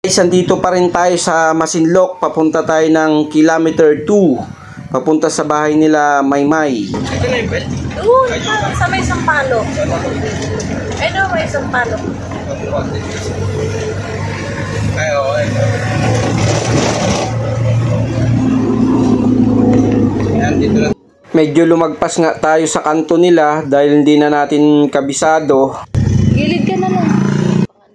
Guys, andito pa rin tayo sa Masinloc. Papunta tayo ng kilometer 2. Papunta sa bahay nila Maymay. Doon, sa may Sampalo. Ano, may Sampalo. Medyo lumagpas nga tayo sa kanto nila dahil hindi na natin kabisado. Gilid ka na lang.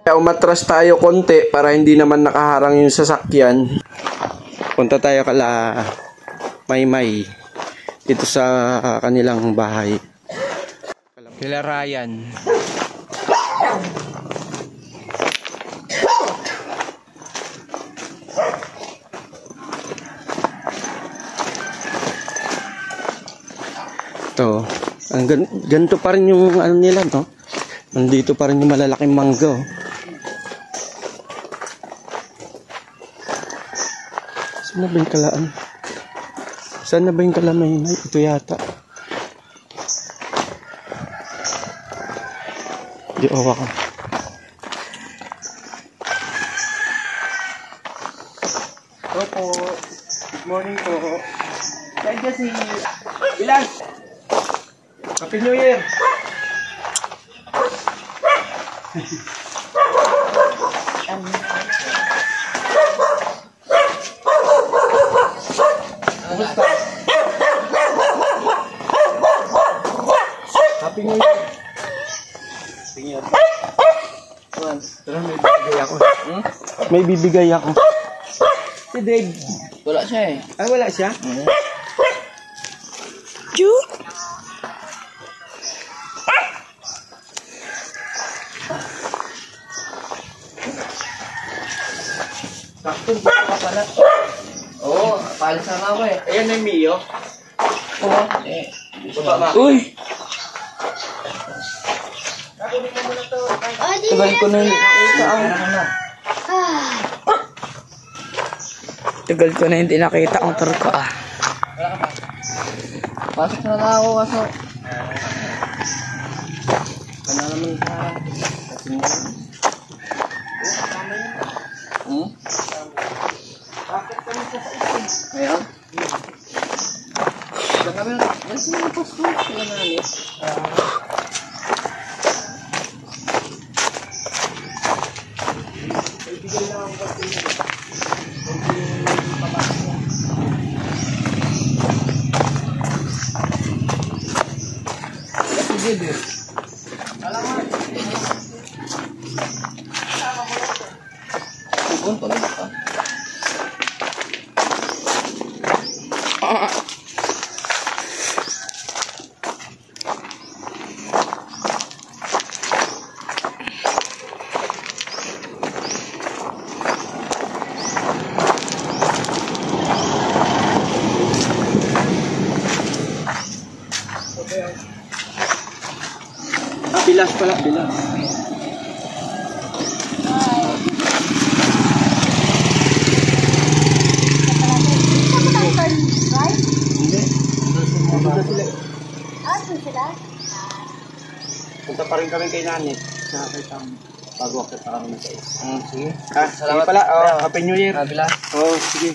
Kaya umatras tayo konti para hindi naman nakaharang yung sasakyan. Punta tayo kala Maymay dito sa kanilang bahay. Kila Ryan. Ito, ganito pa rin yung ano nila, no? Nandito pa rin yung malalaking mangga, oh. Saan na ba yung kalaan? Saan na ba yung kalamay? Ito yata. Di awa ka. Opo. Good morning po. Saan ka si Bilan? Happy New Year! Kumusta? Happy New Year! Happy New Year! Tara, may bibigay ako. May bibigay ako. Si Dave. Wala siya eh. Ah, wala siya? Ju? Sakto, baka ka pala. Oo, palis na ako eh. Ayan na yung Mio. Oo, eh. Baba. Uy! Tagal ko na hindi nakita ang... Tagal ko na hindi nakita ang turko ah. Pasok na lang ako, pasok. Wala naman sa... Bakit kami sa Ngayon? Saan kami? Nasa mga posto? Sila nalit? Ibigay lang ako kasi Sige, alamat. Subon pa lang ka. Bilas pala, bilas. Hindi. Punta pa rin kami kay Nanit. Sa kay Tam. Bago ako pa kami na sa Sige. Salamat pala. Oh, Happy New Year. Kabila. Oh, sige.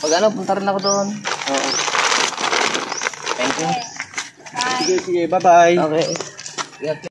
Pag ano, punta rin ako doon. Oo. Thank you. Sige, sige. Bye-bye. Okay. Ingat